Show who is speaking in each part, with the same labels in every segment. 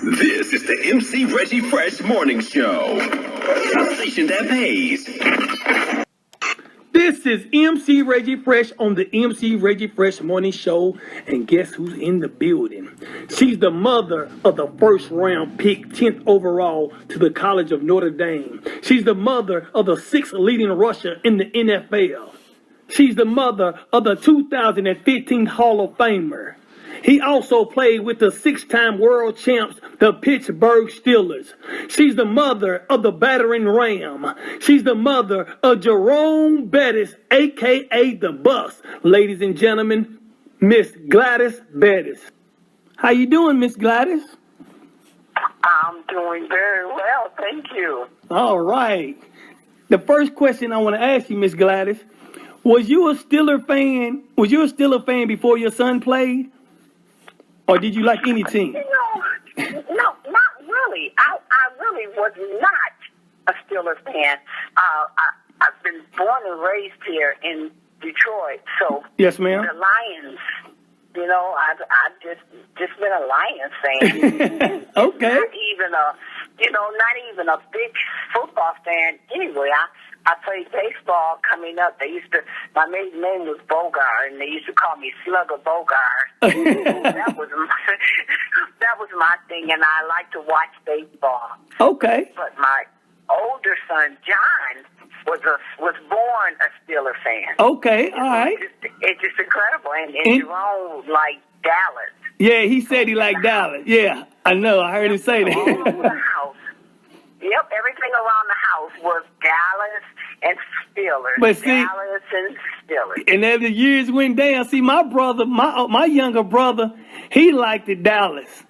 Speaker 1: This is the MC Reggie Fresh Morning Show. The station that pays.
Speaker 2: This is MC Reggie Fresh on the MC Reggie Fresh Morning Show. And guess who's in the building? She's the mother of the first round pick, 10th overall to the College of Notre Dame. She's the mother of the 6th leading rusher in the NFL. She's the mother of the 2015 Hall of Famer. He also played with the 6-time world champs, the Pittsburgh Steelers. She's the mother of the battering Ram. She's the mother of Jerome Bettis, a.k.a. the Bus. Ladies and gentlemen, Miss Gladys Bettis. How you doing, Miss Gladys?
Speaker 3: I'm doing very well, thank you.
Speaker 2: All right. The first question I want to ask you, Miss Gladys, was you a Steeler fan? Was you a Steeler fan before your son played? Or did you like any team?
Speaker 3: No, not really. I really was not a Steelers fan. I've been born and raised here in Detroit, so
Speaker 2: yes, ma'am.
Speaker 3: The Lions. I've just been a Lions fan.
Speaker 2: Okay.
Speaker 3: Not even a big football fan. Anyway, I played baseball coming up. My maiden name was Bogart, and they used to call me Slugger Bogart. that was my thing, and I like to watch baseball.
Speaker 2: Okay.
Speaker 3: But my older son, John, was born a Steeler fan.
Speaker 2: Okay, all right.
Speaker 3: It's just incredible. And Jerome liked Dallas.
Speaker 2: Yeah, he said he liked Dallas. Yeah, I know. I heard him say that.
Speaker 3: All over the house. Yep, everything around the house was Dallas and Steelers.
Speaker 2: But see,
Speaker 3: Dallas and Steelers.
Speaker 2: And as the years went down, see, my brother, my younger brother, he liked the Dallas.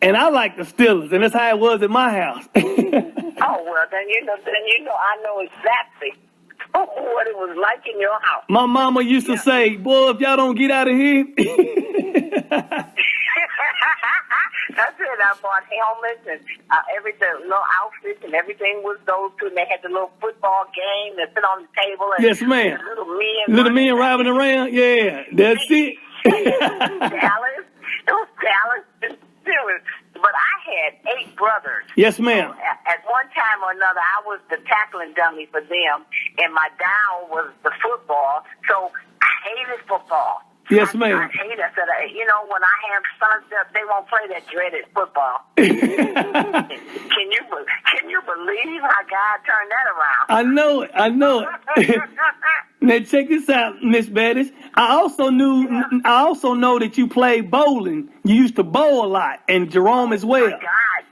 Speaker 2: And I liked the Steelers, and that's how it was at my house.
Speaker 3: Oh, well, then I know exactly what it was like in your house.
Speaker 2: My mama used to say, boy, if y'all don't get out of here.
Speaker 3: That's it. I bought helmets and everything, little outfits and everything was those two. And they had the little football game that sit on the table. And
Speaker 2: yes, ma'am.
Speaker 3: Little men
Speaker 2: driving around. Yeah, that's it.
Speaker 3: Dallas. It was Dallas and Steelers. But I had 8 brothers.
Speaker 2: Yes, ma'am.
Speaker 3: So at one time or another, I was the tackling dummy for them, and my down was the football. So I hated football.
Speaker 2: Yes, ma'am.
Speaker 3: I hate it. I said, when I have sons, they won't play that dreaded football. Can you believe how God turned that around?
Speaker 2: I know it. Now check this out, Miss Bettis. I also know that you played bowling. You used to bowl a lot, and Jerome as well.
Speaker 3: Oh my God.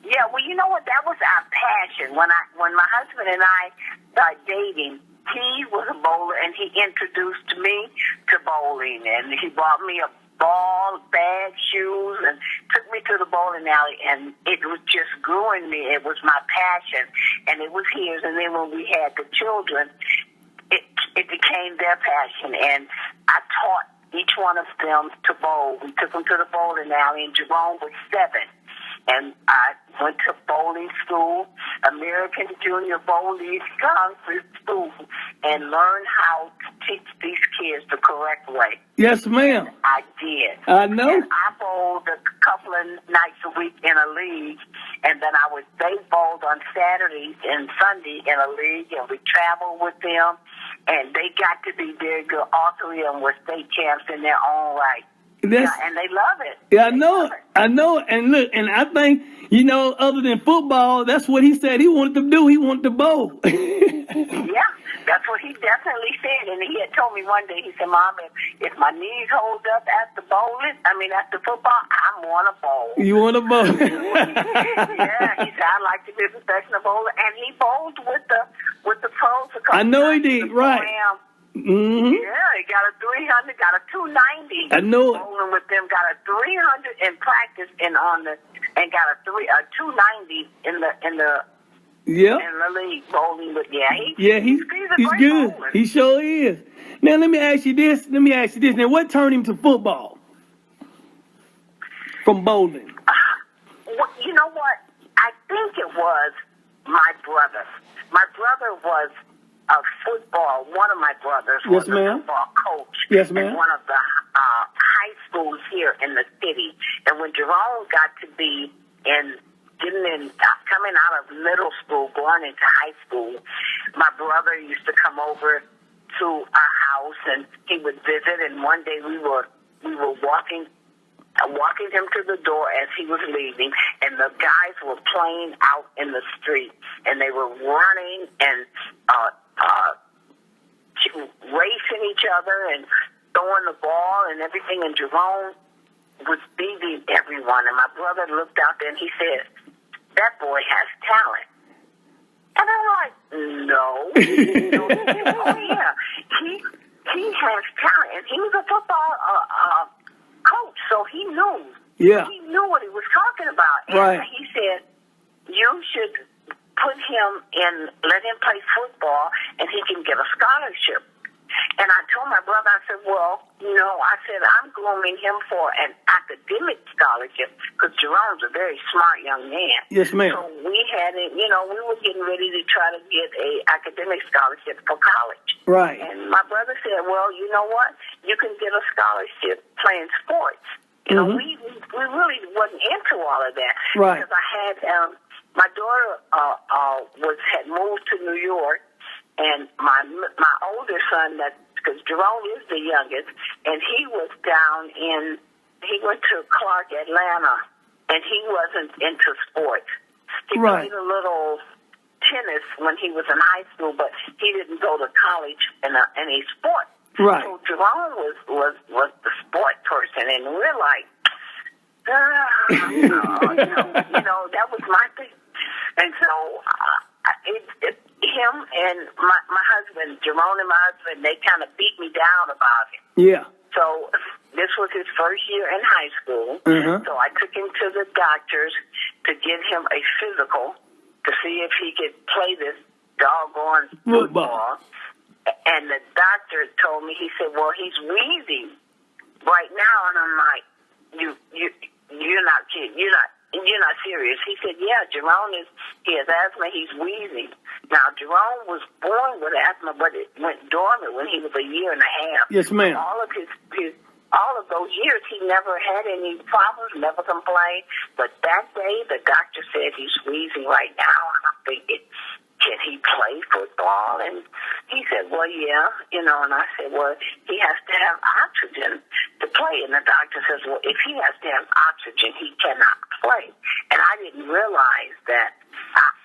Speaker 3: Yeah, well, you know what? That was our passion. When my husband and I started dating, he was a bowler, and he introduced me to bowling, and he bought me a ball, bag, shoes, and took me to the bowling alley, and it was just grew in me. It was my passion, and it was his. And then when we had the children, it became their passion, and I taught each one of them to bowl. We took them to the bowling alley, and Jerome was 7. And I went to bowling school, American Junior Bowling School, and learned how to teach these kids the correct way.
Speaker 2: Yes, ma'am.
Speaker 3: I did.
Speaker 2: I know.
Speaker 3: And I bowled a couple of nights a week in a league, and then they bowled on Saturdays and Sunday in a league, and we traveled with them, and they got to be very good. All 3 of them were state champs in their own right. And they love it.
Speaker 2: Yeah, I know it. And look, and I think, other than football, that's what he said he wanted to do. He wanted to bowl.
Speaker 3: Yeah, that's what he definitely said. And he had told me one day, he said, Mom, if my knees hold up after football, I want to bowl.
Speaker 2: You want to bowl?
Speaker 3: Yeah, he said, I'd like to be a professional bowler. And he bowled with the pros.
Speaker 2: I know he did, right. Mm-hmm.
Speaker 3: Yeah, he got a 300, got a 290.
Speaker 2: I know it.
Speaker 3: Bowling with them, got a 300 in practice and got a 290 in the league bowling with. He's good.
Speaker 2: Bowler. He sure is. Now let me ask you this. Now what turned him to football from bowling?
Speaker 3: You know what? I think it was my brother. My brother was football. One of my brothers was a football coach.
Speaker 2: Yes, ma'am.
Speaker 3: In one of the high schools here in the city. And when Jerome got to be and coming out of middle school, going into high school, my brother used to come over to our house, and he would visit. And one day we were walking him to the door as he was leaving, and the guys were playing out in the street, and they were running and racing each other and throwing the ball and everything. And Jerome was beating everyone. And my brother looked out there and he said, "That boy has talent." And I'm like, "No." "Oh yeah, he has talent." And he was a football coach, so he knew.
Speaker 2: Yeah.
Speaker 3: He knew what he was talking about. And
Speaker 2: right.
Speaker 3: He said, "You should put him in, let him play football, and he can get a scholarship." And I told my brother, I said, "Well, I'm grooming him for an academic scholarship, because Jerome's a very smart young man."
Speaker 2: Yes, ma'am.
Speaker 3: So we had it, we were getting ready to try to get a academic scholarship for college.
Speaker 2: Right.
Speaker 3: And my brother said, "Well, you know what? You can get a scholarship playing sports." We really wasn't into all of that.
Speaker 2: Right.
Speaker 3: Because I had, my daughter had moved to New York, and my older son, because Jerome is the youngest, and he went to Clark, Atlanta, and he wasn't into sports. He
Speaker 2: right.
Speaker 3: played a little tennis when he was in high school, but he didn't go to college in any sport.
Speaker 2: Right.
Speaker 3: So Jerome was the sport person, and we're like, that was my thing. And so him and my husband, Jerome and my husband, they kind of beat me down about it.
Speaker 2: Yeah.
Speaker 3: So this was his first year in high school.
Speaker 2: Mm-hmm.
Speaker 3: So I took him to the doctors to get him a physical to see if he could play this doggone football. And the doctor told me, he said, "Well, he's wheezing right now." And I'm like, you're not kidding. You're not serious. He said, "Yeah, Jerome he has asthma. He's wheezing." Now, Jerome was born with asthma, but it went dormant when he was a year and a half.
Speaker 2: Yes, ma'am.
Speaker 3: All of those years, he never had any problems, never complained. But that day, the doctor said he's wheezing right now. And I'm thinking, can he play football? And he said, "Well, yeah, and I said, "Well, he has to have oxygen to play." And the doctor says, "Well, if he has to have oxygen, he cannot play." And I didn't realize that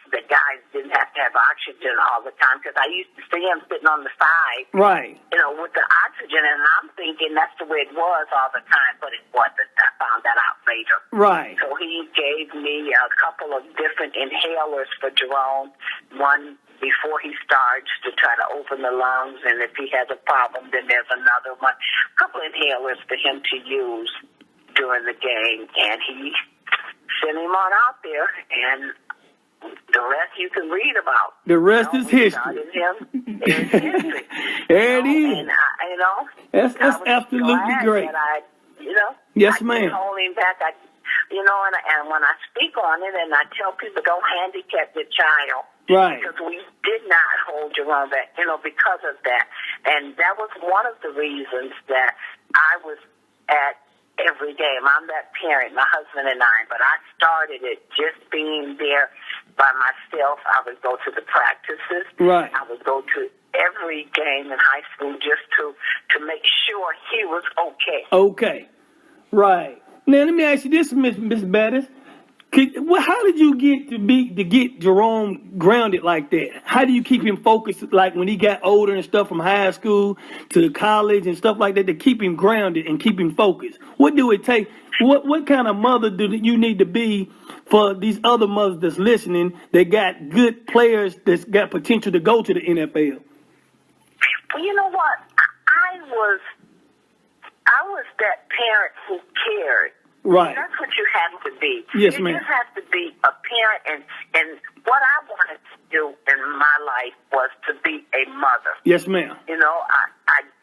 Speaker 3: the guys didn't have to have oxygen all the time, because I used to see him sitting on the side,
Speaker 2: right,
Speaker 3: with the oxygen, and I'm thinking that's the way it was all the time, but it wasn't. I found that out later.
Speaker 2: Right.
Speaker 3: So he gave me a couple of different inhalers for Jerome, one before he starts to try to open the lungs, and if he has a problem, then there's another one. A couple of inhalers for him to use during the game, and he sent him on out there, and the rest you can read about.
Speaker 2: The rest is history.
Speaker 3: It's history.
Speaker 2: There it is.
Speaker 3: And
Speaker 2: that's absolutely great. Yes, ma'am.
Speaker 3: Holding back, and when I speak on it, and I tell people don't handicap your child,
Speaker 2: right?
Speaker 3: Because we did not hold Jerome back, because of that, and that was one of the reasons that I was at every game. I'm that parent, my husband and I, but I started it just being there by myself. I would go to the practices.
Speaker 2: Right.
Speaker 3: I would go to every game in high school just to make sure he was okay.
Speaker 2: Okay. Right. Now, let me ask you this, Miss Bettis. How did you get Jerome grounded like that? How do you keep him focused, like when he got older and stuff, from high school to college and stuff like that, to keep him grounded and keep him focused? What do it take? What kind of mother do you need to be for these other mothers that's listening that got good players that's got potential to go to the NFL?
Speaker 3: Well, you know what? I was that parent who cared.
Speaker 2: Right.
Speaker 3: That's what you have to be.
Speaker 2: Yes, ma'am.
Speaker 3: You just have to be a parent, and what I wanted to do in my life was to be a mother.
Speaker 2: Yes, ma'am.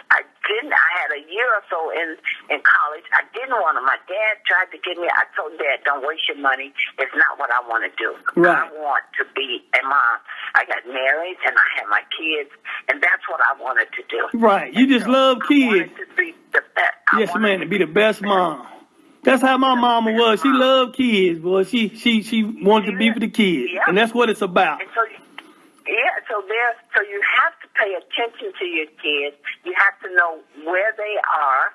Speaker 3: I didn't. I had a year or so in college. I didn't want to. My dad tried to get me. I told Dad, "Don't waste your money. It's not what I want to do.
Speaker 2: Right.
Speaker 3: I want to be a mom." I got married and I had my kids, and that's what I wanted to do.
Speaker 2: Right. You just love kids.
Speaker 3: I wanted to be the best.
Speaker 2: Yes, ma'am. To be the best mom. That's how my mama was. She loved kids, boy. She wanted to be for the kids,
Speaker 3: Yeah.
Speaker 2: and that's what it's about.
Speaker 3: And so you have to pay attention to your kids. You have to know where they are.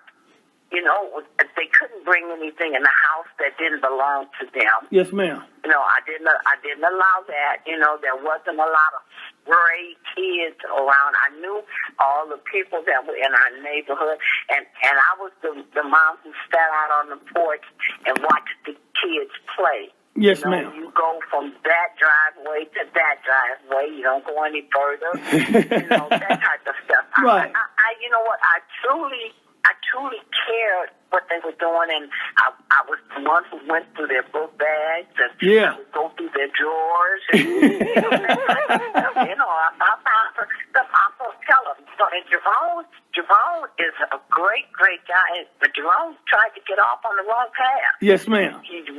Speaker 3: You know, they couldn't bring anything in the house that didn't belong to them.
Speaker 2: Yes, ma'am.
Speaker 3: You know, I didn't allow that. You know, there wasn't a lot of stray kids around. I knew all the people that were in our neighborhood, and I was the mom who sat out on the porch and watched the kids play.
Speaker 2: Yes,
Speaker 3: you know,
Speaker 2: ma'am.
Speaker 3: You go from that driveway to that driveway. You don't go any further. You know, that type of stuff.
Speaker 2: Right.
Speaker 3: I you know what? I truly cared what they were doing, and I was the one who went through their book bags and I would go through their drawers. And, you know, I found stuff I'm supposed to tell them. So, and Jerome is a great guy, but Jerome tried to get off on the wrong path.
Speaker 2: Yes, ma'am.
Speaker 3: He did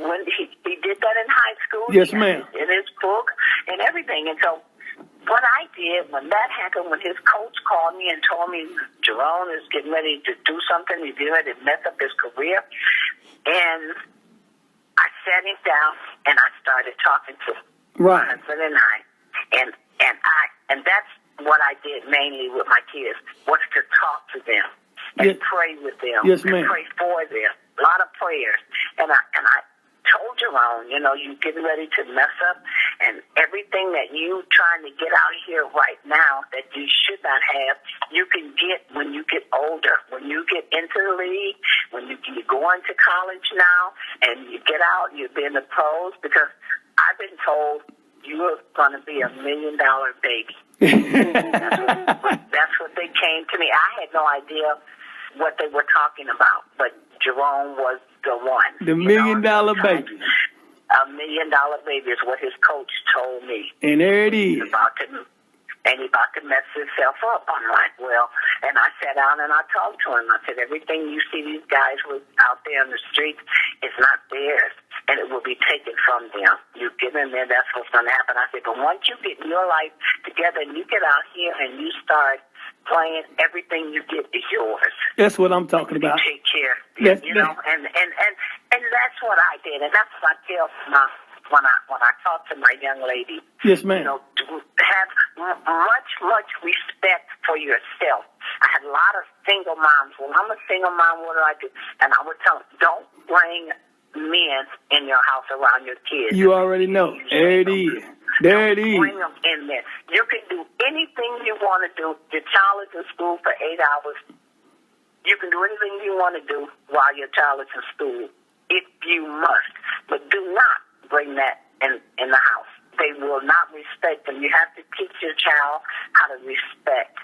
Speaker 3: that in high school.
Speaker 2: Yes, ma'am.
Speaker 3: In his book and everything, and so. What I did when that happened, when his coach called me and told me Jerome is getting ready to do something, he's getting ready to mess up his career, and I sat him down and I started talking to my husband and I, and that's what I did mainly with my kids, was to talk to them and pray with them,
Speaker 2: yes, ma'am.
Speaker 3: and pray for them, a lot of prayers, and I told Jerome, you know, you're getting ready to mess up, and everything that you trying to get out here right now that you should not have, you can get when you get older, when you get into the league, when you go into college now, and you get out, you've been the pros, because I've been told you're going to be $1 million baby. That's what they came to me. I had no idea what they were talking about, but Jerome was the one.
Speaker 2: The $1 million baby.
Speaker 3: $1 million baby is what his coach told me.
Speaker 2: And there it is.
Speaker 3: He's about to mess himself up. I'm like, well, and I sat down and I talked to him. I said, everything you see these guys with out there in the streets is not theirs, and it will be taken from them. You get in there, that's what's going to happen. I said, but once you get your life together and you get out here and you start playing, everything you get is yours.
Speaker 2: That's what I'm talking about.
Speaker 3: You take care, you know, and that's what I did, and that's what I tell when I talk to my young lady.
Speaker 2: Yes, ma'am.
Speaker 3: You know, to have much respect for yourself. I had a lot of single moms. When I'm a single mom, what do? And I would tell them, don't bring men in your house around your kids.
Speaker 2: You already know. There it is. There it is.
Speaker 3: Bring them in there. You can do anything you want to do. Your child is in school for 8 hours. You can do anything you want to do while your child is in school, if you must. But do not bring that in the house. They will not respect them. You have to teach your child how to respect.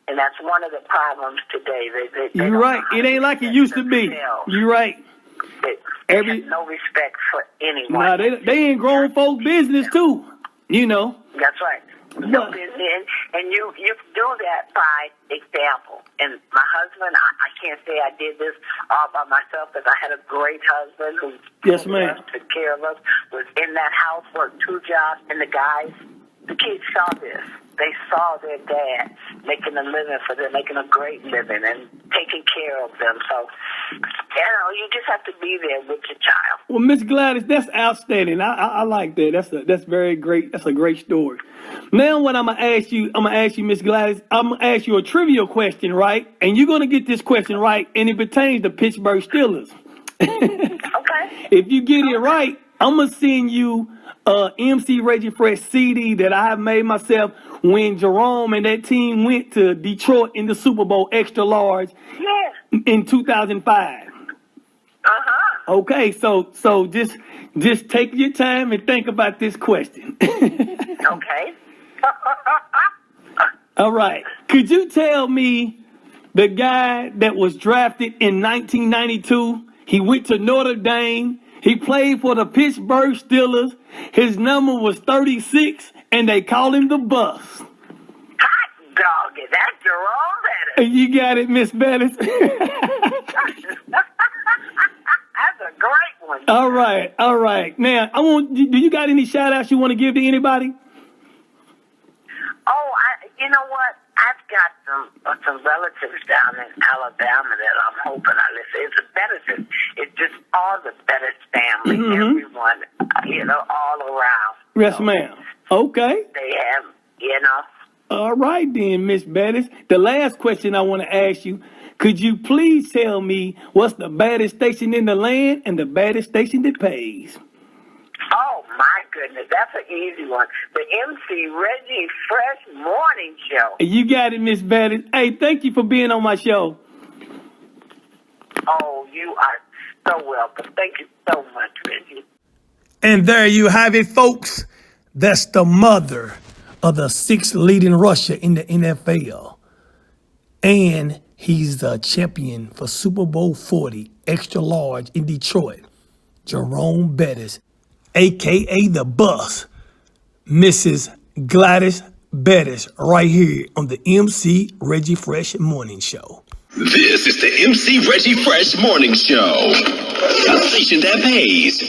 Speaker 3: And that's one of the problems today. They
Speaker 2: You're right. It ain't like it used to be. You're right.
Speaker 3: They have no respect for anyone.
Speaker 2: Nah, they in grown folk business too. You know.
Speaker 3: That's right. No business, and you do that by example. And my husband, I can't say I did this all by myself, because I had a great husband who
Speaker 2: yes, ma'am.
Speaker 3: took care of us, was in that house, worked 2 jobs, and the kids saw this. They saw their dad making a living for them, making a great living, and taking care of them. So, you know, you just have to be there with your child.
Speaker 2: Well, Miss Gladys, that's outstanding. I like that. That's very great. That's a great story. Now, what I'm gonna ask you, Miss Gladys, I'm gonna ask you a trivial question, right? And you're gonna get this question right, and it pertains to Pittsburgh Steelers.
Speaker 3: Okay.
Speaker 2: If you get it right, I'm gonna send you MC Reggie Fresh CD that I have made myself when Jerome and that team went to Detroit in the Super Bowl extra large in 2005. Okay, so just take your time and think about this question.
Speaker 3: Okay.
Speaker 2: All right. Could you tell me the guy that was drafted in 1992? He went to Notre Dame. He played for the Pittsburgh Steelers. His number was 36, and they called him the Bus.
Speaker 3: Hot dog, that's Jerome Bettis.
Speaker 2: You got it, Miss Bettis.
Speaker 3: That's a great one.
Speaker 2: All right. Now, do you got any shout-outs you want to give to anybody?
Speaker 3: Oh, you know what? I've got some relatives down in Alabama that I'm hoping I listen. It's the Bettis. It's just all the Bettis family, everyone, all around.
Speaker 2: Yes, ma'am. Okay.
Speaker 3: They have,
Speaker 2: All right then, Miss Bettis. The last question I want to ask you, could you please tell me what's the baddest station in the land and the baddest station that pays?
Speaker 3: Oh, my goodness. That's an easy one. The MC Reggie Fresh Morning Show.
Speaker 2: You got it, Miss Bettis. Hey, thank you for being on my show.
Speaker 3: Oh, you are so welcome. Thank you so much, Reggie.
Speaker 2: And there you have it, folks. That's the mother of the 6th leading rusher in the NFL. And he's the champion for Super Bowl 40, extra large in Detroit. Jerome Bettis, a.k.a. the Bus, Mrs. Gladys Bettis, right here on the MC Reggie Fresh Morning Show.
Speaker 1: This is the MC Reggie Fresh Morning Show. A station that pays.